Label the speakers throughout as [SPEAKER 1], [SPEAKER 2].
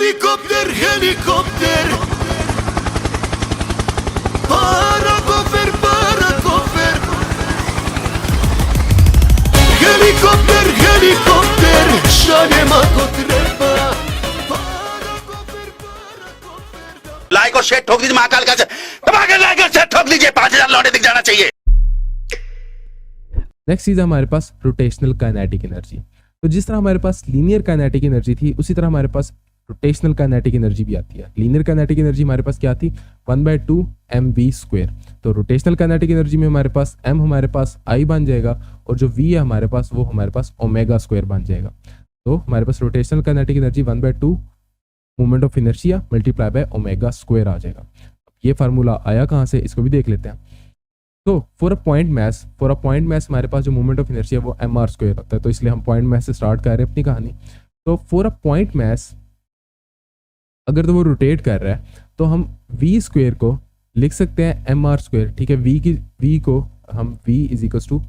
[SPEAKER 1] Helikopter, helikopter. Parakofer, parakofer. Helikopter, helikopter. Šalje mako treba. Parakofer, parakofer.
[SPEAKER 2] Like और share ठोक दीजिए महाकाल का दबाकर लाइक और शेयर ठोक दीजिए 5000 लौटे दिख जाना चाहिए।
[SPEAKER 3] नेक्स्ट चीज है हमारे पास रोटेशनल काइनेटिक एनर्जी। तो जिस तरह हमारे पास लीनियर काइनेटिक एनर्जी थी उसी तरह हमारे पास रोटेशनल काइनेटिक एनर्जी भी आती है। लीनियर काइनेटिक एनर्जी हमारे पास क्या थी 1/2 mv²। तो रोटेशनल काइनेटिक एनर्जी में हमारे पास m हमारे पास I बन जाएगा और जो v है हमारे पास वो हमारे पास ओमेगा² बन जाएगा। तो हमारे पास rotational kinetic energy 1/2 moment of inertia multiply by omega आ जाएगा। ये फार्मूला आया कहाँ से, इसको भी देख लेते हैं। तो फॉर अ पॉइंट मैस हमारे पास जो मोमेंट ऑफ इनर्शिया वो mr² होता है, तो इसलिए हम पॉइंट मैस से स्टार्ट कर रहे हैं अपनी कहानी। तो फॉर अ पॉइंट मैस अगर तो वो रोटेट कर रहा है तो हम v² को लिख सकते हैं mr²। ठीक है, v को हम v =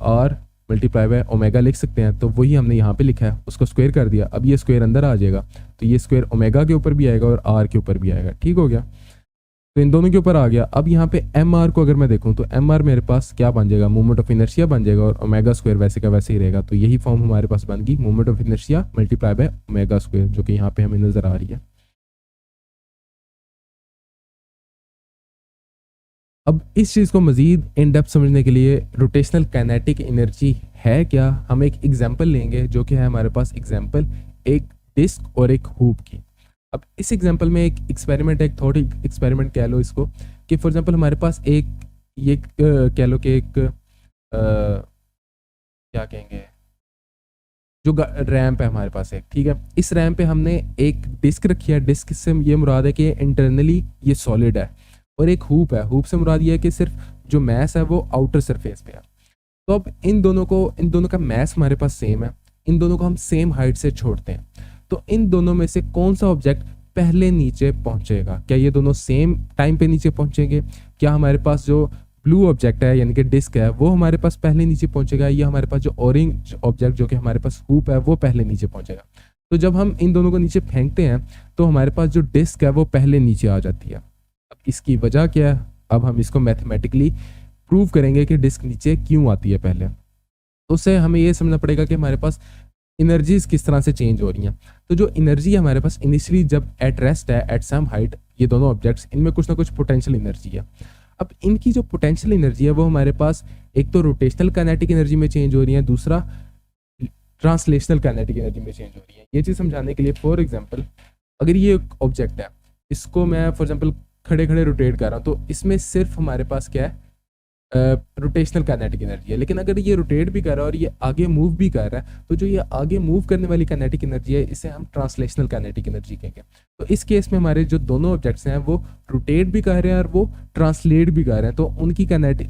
[SPEAKER 3] r multiply by omega लिख सकते हैं। तो वही हमने यहाँ पे लिखा है, उसको स्क्वायर कर दिया। अब ये स्क्वायर अंदर आ जाएगा तो ये स्क्वायर ओमेगा के ऊपर भी आएगा और r के ऊपर भी आएगा। ठीक हो गया, तो इन दोनों के ऊपर आ गया। अब यहाँ पे mr को अगर मैं देखूँ तो mr मेरे पास क्या बन जाएगा, मोमेंट ऑफ इनर्शिया बन जाएगा और ओमेगा² वैसे का वैसे ही रहेगा। तो यही फॉर्म हमारे पास बन गई moment of inertia multiply by omega, जो कि यहाँ पे हमें नजर आ रही है। अब इस चीज़ को मजीद इन डेप्थ समझने के लिए रोटेशनल काइनेटिक एनर्जी है क्या, हम एक एग्जाम्पल लेंगे जो कि है हमारे पास एग्जाम्पल एक डिस्क और एक हूप की। अब इस एग्जाम्पल में एक एक्सपेरिमेंट, एक थॉट एक्सपेरिमेंट कह लो इसको, कि फॉर एग्जाम्पल हमारे पास एक ये कह लो कि एक क्या कहेंगे, जो रैम्प है हमारे पास एक। ठीक है, इस रैम्प पे हमने एक डिस्क रखी है। डिस्क से ये मुराद है कि इंटरनली ये सॉलिड है, और एक हूप है। हूप से मुराद ये है कि सिर्फ जो मैस है वो आउटर सरफेस पे है। तो अब इन दोनों का मैस हमारे पास सेम है, इन दोनों को हम सेम हाइट से छोड़ते हैं। तो इन दोनों में से कौन सा ऑब्जेक्ट पहले नीचे पहुंचेगा? क्या ये दोनों सेम टाइम पे नीचे पहुंचेंगे? क्या हमारे पास जो ब्लू ऑब्जेक्ट है यानी कि डिस्क है वो हमारे पास पहले नीचे पहुंचेगा, या हमारे पास जो ऑरेंज ऑब्जेक्ट जो कि हमारे पास हूप है वो पहले नीचे पहुंचेगा? तो जब हम इन दोनों को नीचे फेंकते हैं तो हमारे पास जो डिस्क है वो पहले नीचे आ जाती है। अब इसकी वजह क्या है, अब हम इसको मैथमेटिकली प्रूव करेंगे कि डिस्क नीचे क्यों आती है पहले। तो उससे हमें ये समझना पड़ेगा कि हमारे पास एनर्जीज किस तरह से चेंज हो रही हैं। तो जो एनर्जी है हमारे पास इनिशियली जब एट रेस्ट है एट सम हाइट, ये दोनों ऑब्जेक्ट्स, इनमें कुछ ना कुछ पोटेंशियल एनर्जी है। अब इनकी जो पोटेंशियल एनर्जी है वो हमारे पास एक तो रोटेशनल काइनेटिक एनर्जी में चेंज हो रही है, दूसरा ट्रांसलेशनल काइनेटिक एनर्जी में चेंज हो रही है। ये चीज़ समझाने के लिए फॉर एग्जाम्पल अगर ये एक ऑब्जेक्ट है, इसको मैं फॉर एग्जाम्पल खड़े खड़े रोटेट कर रहा हूँ, तो इसमें सिर्फ हमारे पास क्या है, रोटेशनल काइनेटिक एनर्जी है। लेकिन अगर ये रोटेट भी कर रहा है और ये आगे मूव भी कर रहा है, तो जो ये आगे मूव करने वाली काइनेटिक एनर्जी है इसे हम ट्रांसलेशनल काइनेटिक एनर्जी कहेंगे। तो इस केस में हमारे जो दोनों ऑब्जेक्ट्स हैं वो रोटेट भी कर रहे हैं और वो ट्रांसलेट भी कर रहे हैं, तो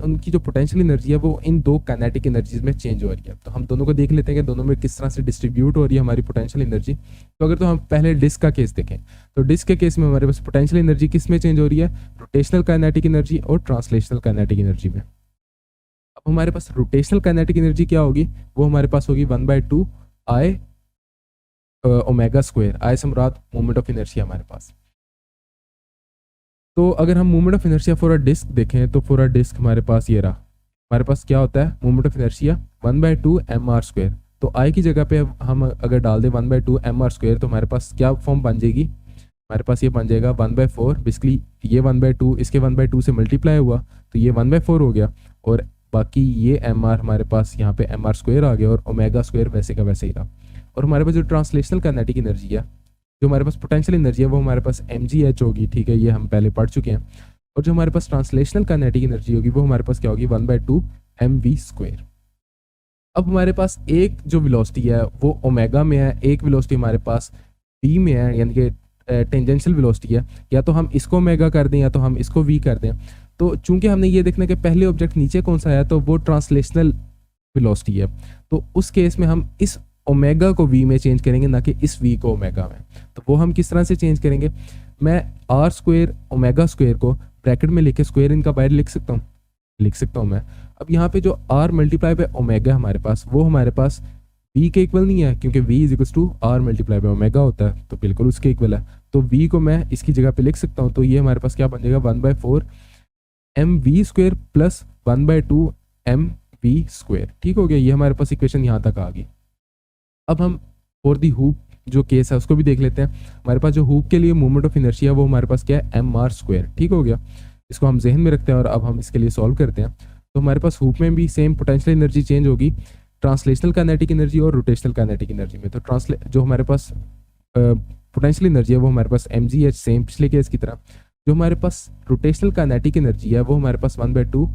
[SPEAKER 3] उनकी जो पोटेंशियल एनर्जी है वो इन दो काइनेटिक एनर्जीज में चेंज हो रही है। तो हम दोनों को देख लेते हैं कि दोनों में किस तरह से डिस्ट्रीब्यूट हो रही है हमारी पोटेंशियल एनर्जी। तो अगर तो हम पहले डिस्क का केस देखें, तो डिस्क के केस में हमारे पास पोटेंशियल एनर्जी किस में चेंज हो रही है, रोटेशनल काइनेटिक एनर्जी और ट्रांसलेशनल काइनेटिक एनर्जी में। अब हमारे पास रोटेशनल काइनेटिक एनर्जी क्या होगी, वो हमारे पास होगी 1/2 I ओमेगा²। I से मुराद मोमेंट ऑफ इनर्शिया हमारे पास। तो अगर हम moment of inertia for a disc देखें तो फॉर अ डिस्क हमारे पास ये रहा, हमारे पास क्या होता है मोमेंट ऑफ इनर्शिया 1/2 mr²। तो I की जगह पे हम अगर डाल दें 1/2 mr², तो हमारे पास क्या फॉर्म बन जाएगी, हमारे पास ये बन जाएगा 1/4। बेसिकली ये 1/2 इसके 1/2 से मल्टीप्लाई हुआ तो ये 1/4 हो गया, और बाकी ये mr हमारे पास यहाँ पे mr² आ गया और ओमेगा² वैसे का वैसे ही रहा। और हमारे पास जो ट्रांसलेशनल काइनेटिक एनर्जी है, जो हमारे पास पोटेंशियल एनर्जी है, वो हमारे पास mgh होगी। ठीक है, ये हम पहले पढ़ चुके हैं। और जो हमारे पास ट्रांसलेशनल काइनेटिक एनर्जी होगी वो हमारे पास क्या होगी 1/2 mv²। अब हमारे पास एक जो वेलोसिटी है वो ओमेगा में है, एक वेलोसिटी हमारे पास v में है, यानी कि टेंजेंशियल वेलोसिटी है। या तो हम इसको ओमेगा कर दें या तो हम इसको v कर दें। तो चूंकि हमने ये देखना कि पहले ऑब्जेक्ट नीचे कौन सा है, तो वो ट्रांसलेशनल वेलोसिटी है, तो उस केस में हम इस ओमेगा को v में चेंज करेंगे, ना कि इस v को ओमेगा में। तो वो हम किस तरह से चेंज करेंगे, मैं r² ओमेगा² को ब्रैकेट में लेके स्क्वायर इनका बाहर लिख सकता हूँ मैं। अब यहाँ पे जो r मल्टीप्लाई बाय ओमेगा हमारे पास, वो हमारे पास v के इक्वल नहीं है, क्योंकि v is equal to r multiply by omega होता है, तो बिल्कुल उसके इक्वल है। तो v को मैं इसकी जगह पे लिख सकता हूँ, तो ये हमारे पास क्या बन जाएगा 1/4 mv square plus 1/2 mv square. ठीक हो गया, ये हमारे पास इक्वेशन यहाँ तक आ गई। अब हम फॉर दी हूप जो केस है उसको भी देख लेते हैं। हमारे पास जो हूप के लिए मोमेंट ऑफ इनर्शिया वो हमारे पास क्या है, एम आर स्क्वायर। ठीक हो गया, इसको हम जहन में रखते हैं और अब हम इसके लिए सॉल्व करते हैं। तो हमारे पास हूप में भी सेम पोटेंशियल एनर्जी चेंज होगी ट्रांसलेशनल काइनेटिक एनर्जी और रोटेशनल काइनेटिक एनर्जी में। तो जो हमारे पास पोटेंशियल एनर्जी है वो हमारे पास एम जी एच, सेम पिछले केस की तरह। जो हमारे पास रोटेशनल काइनेटिक एनर्जी है वो हमारे पास 1/2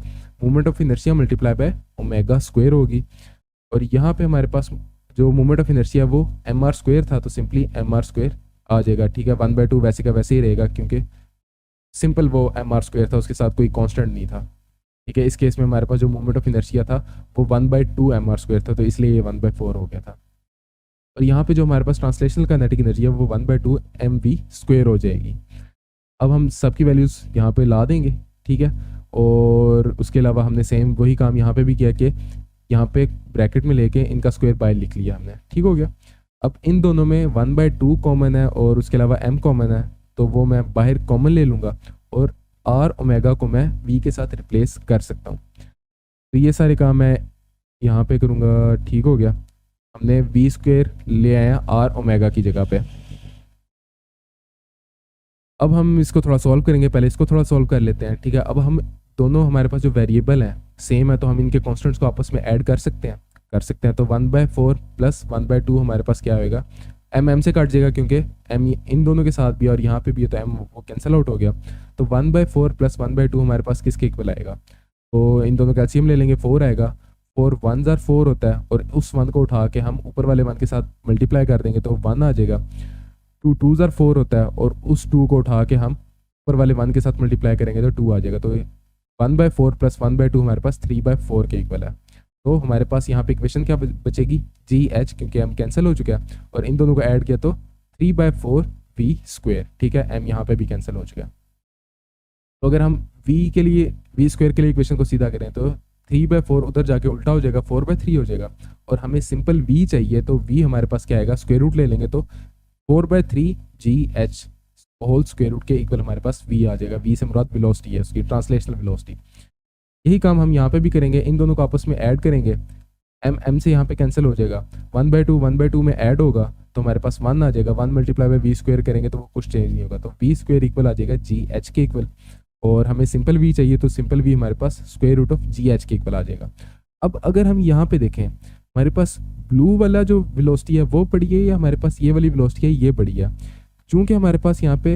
[SPEAKER 3] moment of inertia multiply by omega square होगी। और यहाँ पे हमारे पास जो मोमेंट ऑफ इनर्शिया वो एम आर स्क्वायर था, तो सिंपली एम आर स्क्वायर आ जाएगा। ठीक है, 1/2 वैसे का वैसे ही रहेगा, क्योंकि सिंपल वो एम आर स्क्वायर था, उसके साथ कोई कांस्टेंट नहीं था। ठीक है, इस केस में हमारे पास जो मोमेंट ऑफ इनर्शिया था वो 1/2 एम आर स्क्वायर था, तो इसलिए ये 1/4 हो गया था। और यहाँ पे जो हमारे पास ट्रांसलेशनल काइनेटिक एनर्जी है वो 1/2 एम वी स्क्वायर हो जाएगी। अब हम सबकी वैल्यूज़ यहाँ पे ला देंगे। ठीक है, और उसके अलावा हमने सेम वही काम यहाँ पे भी किया कि यहाँ पे ब्रैकेट में लेके इनका स्क्वायर बाय लिख लिया हमने। ठीक हो गया, अब इन दोनों में 1/2 कॉमन है और उसके अलावा m कॉमन है, तो वो मैं बाहर कॉमन ले लूँगा और r ओमेगा को मैं v के साथ रिप्लेस कर सकता हूँ। तो ये सारे काम मैं यहाँ पे करूँगा। ठीक हो गया, हमने v स्क्वायर ले आए हैं r ओमेगा की जगह पे। अब हम इसको थोड़ा सॉल्व करेंगे, पहले इसको थोड़ा सॉल्व कर लेते हैं। ठीक है, अब हम दोनों हमारे पास जो वेरिएबल हैं सेम है, तो हम इनके कॉन्स्टेंट्स को आपस में ऐड कर सकते हैं। तो 1/4 प्लस 1/2 हमारे पास क्या होएगा, m से कट जाएगा क्योंकि m इन दोनों के साथ भी और यहाँ पे भी है, तो m वो कैंसिल आउट हो गया। तो 1/4 प्लस 1/2 हमारे पास किसके इक्वल आएगा, तो इन दोनों का एलसीएम ले लेंगे, 4 आएगा। 4 1s are 4 होता है, और उस 1 को उठा के हम ऊपर वाले 1 के साथ मल्टीप्लाई कर देंगे तो 1 आ जाएगा। 2 2s are 4 होता है, और उस 2 को उठा के हम ऊपर वाले 1 के साथ मल्टीप्लाई करेंगे तो 2 आ जाएगा। तो 1/4 प्लस 1/2 हमारे पास 3/4 के इक्वल है। तो हमारे पास यहाँ पे इक्वेशन क्या बचेगी, जी एच, क्योंकि m कैंसिल हो चुका है, और इन दोनों को ऐड किया तो 3/4 v स्क्वायर। ठीक है, m यहाँ पे भी कैंसिल हो चुका है। तो अगर हम v के लिए v स्क्वायर के लिए इक्वेशन को सीधा करें तो 3/4 उधर जाके उल्टा हो जाएगा, 4/3 हो जाएगा। और हमें सिंपल v चाहिए, तो v हमारे पास क्या आएगा, स्क्वायर रूट ले लेंगे तो 4/3 g h whole square root के इक्वल हमारे पास v आ जाएगा। v से मुराद वेलोसिटी है, उसकी ट्रांसलेशनल वेलोसिटी। यही काम हम यहाँ पे भी करेंगे, इन दोनों को आपस में ऐड करेंगे, m से यहाँ पे कैंसिल हो जाएगा, 1/2 में ऐड होगा तो हमारे पास 1 आ जाएगा। 1 मल्टीप्लाई बाय v स्क्वायर करेंगे तो वो कुछ चेंज नहीं होगा, तो v स्क्वायर इक्वल आ जाएगा जी एच के इक्वल। और हमें सिंपल v चाहिए, तो सिंपल v हमारे पास square root of g h के इक्वल आ जाएगा। अब अगर हम यहाँ पे देखें, हमारे पास ब्लू वाला जो वेलोसिटी है वो बड़ी है या हमारे पास ये वाली वेलोसिटी है ये बड़ी है। चूँकि हमारे पास यहाँ पे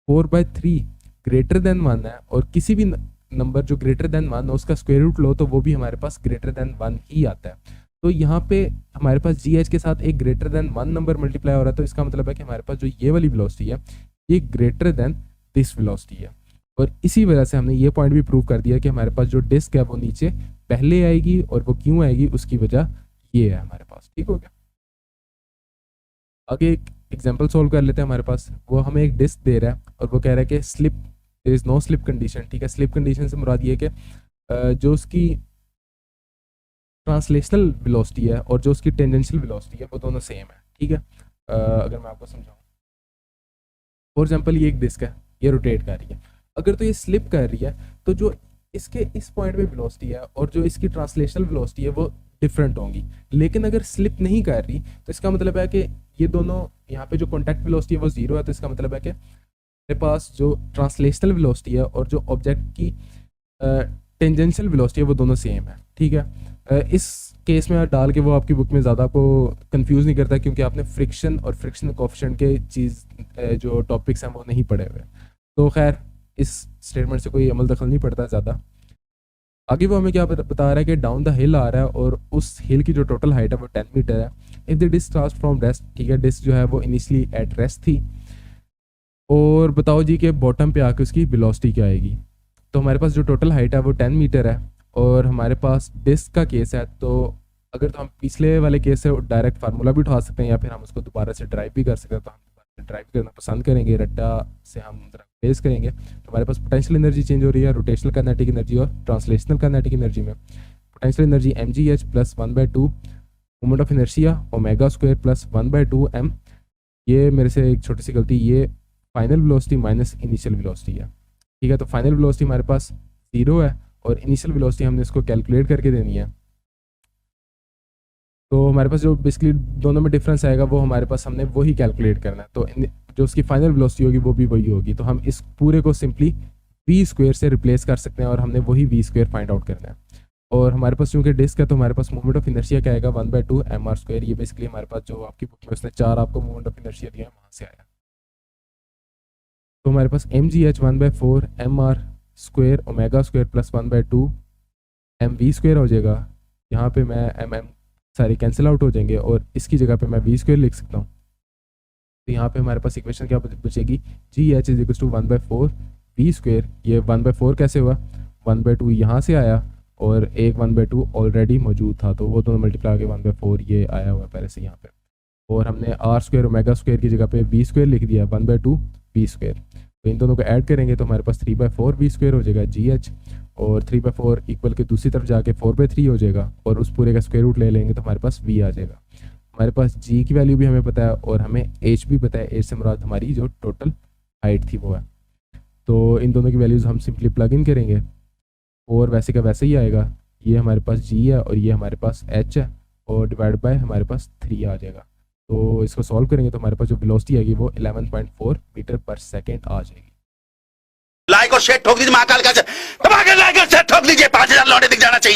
[SPEAKER 3] 4/3 ग्रेटर देन 1 है, और किसी भी नंबर जो ग्रेटर देन 1 है उसका स्क्वायर रूट लो तो वो भी हमारे पास ग्रेटर देन 1 ही आता है। तो यहाँ पे हमारे पास जी एच के साथ एक ग्रेटर देन 1 नंबर मल्टीप्लाई हो रहा है, तो इसका मतलब है कि हमारे पास जो ये वाली वेलोसिटी है ये ग्रेटर देन दिस वेलोसिटी है। और इसी वजह से हमने ये पॉइंट भी प्रूव कर दिया कि हमारे पास जो डिस्क है वो नीचे पहले आएगी, और वो क्यों आएगी उसकी वजह ये है हमारे पास। ठीक हो गया, आगे एक एग्जाम्पल सोल्व कर लेते हैं। हमारे पास वो हमें एक डिस्क दे रहा है और वो कह रहा है कि slip, there is no slip condition. ठीक है, स्लिप कंडीशन से मुराद ये है कि जो उसकी ट्रांसलेशनल वेलोसिटी है और जो उसकी टेंजेंशियल वेलोसिटी है वो दोनों सेम है। ठीक है, अगर मैं आपको समझाऊँ, फॉर एग्जांपल ये एक डिस्क है, ये रोटेट कर रही है, अगर तो ये स्लिप कर रही है तो जो इसके इस पॉइंट पे वेलोसिटी है और जो इसकी ट्रांसलेशनल वेलोसिटी है वो डिफरेंट होंगी। लेकिन अगर स्लिप नहीं कर रही तो इसका मतलब है कि ये दोनों, यहाँ पे जो कॉन्टैक्ट वेलोसिटी है वो 0 है, तो इसका मतलब है कि मेरे पास जो ट्रांसलेशनल वेलोसिटी है और जो ऑब्जेक्ट की टेंजेंशियल वेलोसिटी है वो दोनों सेम है। ठीक है, इस केस में डाल के वो आपकी बुक में ज़्यादा आपको कंफ्यूज नहीं करता, क्योंकि आपने फ्रिक्शन और फ्रिक्शन कोएफिशिएंट के जो टॉपिक्स हैं वो नहीं पढ़े हुए। तो खैर इस स्टेटमेंट से कोई अमल दखल नहीं पड़ता ज़्यादा। आगे वो हमें क्या बता रहा है कि डाउन द हिल आ रहा है और उस हिल की जो टोटल हाइट है वो 10 मीटर है। If the disc starts from rest, ठीक है, डिस्क जो है वो इनिशियली एट रेस्ट थी, और बताओ जी कि बॉटम पे आके उसकी वेलोसिटी क्या आएगी। तो हमारे पास जो टोटल हाइट है वो 10 मीटर है, और हमारे पास डिस्क का केस है, तो अगर तो हम पिछले वाले केस से डायरेक्ट फार्मूला भी उठा सकते हैं या फिर हम उसको दोबारा से ड्राइव भी कर सकते हैं। तो हम दोबारा से ड्राइव करना पसंद करेंगे, रट्टा से हम बेस करेंगे। तो हमारे पास पोटेंशियल एनर्जी चेंज हो रही है रोटेशनल काइनेटिक एनर्जी और ट्रांसलेशनल काइनेटिक एनर्जी में। Potential energy mgh plus 1/2 moment of inertia omega square plus 1/2m, ये मेरे से एक छोटी सी गलती, ये final velocity minus initial velocity है, ठीक है। तो फाइनल वेलोसिटी हमारे पास 0 है और इनिशियल वेलोसिटी हमने इसको कैलकुलेट करके देनी है। तो हमारे पास जो बेसिकली दोनों में डिफरेंस आएगा वो हमारे पास हमने वही कैलकुलेट करना है। तो जो उसकी फाइनल वेलोसिटी होगी वो भी वही होगी। तो हम इस पूरे को सिंपली वी स्क्वायर से रिप्लेस कर सकते हैं और हमने वही वी स्क्वायर फाइंड आउट करना है। और हमारे पास चूँकि डिस्क है तो हमारे पास मोमेंट ऑफ इनर्शिया क्या आएगा 1/2 mr²। ये बेसिकली हमारे पास जो आपकी बुक में उसने 4 आपको मोमेंट ऑफ इनर्शिया दिया है वहाँ से आया। तो हमारे पास mgh 1/4 mr² omega square plus 1/2 mv² हो जाएगा। यहाँ पे मैं mm सारे कैंसिल आउट हो जाएंगे और इसकी जगह पे मैं v² लिख सकता हूँ। तो यहाँ पे हमारे पास इक्वेशन क्या बचेगी, gh is equal to 1/4 v²। ये 1/4 कैसे हुआ, 1/2 यहाँ से आया और एक 1/2 ऑलरेडी मौजूद था, तो वो दोनों मल्टीप्लाई के 1/4 ये आया हुआ पहले से यहाँ पे। और हमने r² ओमेगा स्क्वायर की जगह पे v² लिख दिया 1/2 v²। तो इन दोनों को ऐड करेंगे तो हमारे पास 3/4 v² हो जाएगा gh, और 3/4 इक्वल के दूसरी तरफ जाके 4/3 हो जाएगा और उस पूरे का स्क्वायर रूट ले लेंगे तो हमारे पास v आ जाएगा। हमारे पास g की वैल्यू भी हमें पता है और हमें h भी पता है। h से मुराद हमारी जो टोटल हाइट थी वो है। तो इन दोनों की वैल्यूज़ हम सिंपली प्लग इन करेंगे और वैसे का वैसे ही आएगा। ये हमारे पास g है और ये हमारे पास h है और डिवाइड बाय हमारे पास 3 आ जाएगा। तो इसको सॉल्व करेंगे तो हमारे पास जो वेलोसिटी आएगी वो 11.4 मीटर पर सेकेंड आ जाएगी।
[SPEAKER 2] लाइक और शेयर ठोक दीजिए महाकाल का, दबा के लाइक और शेयर ठोक दीजिए, 5000 लौटे दिख जाना चाहिए।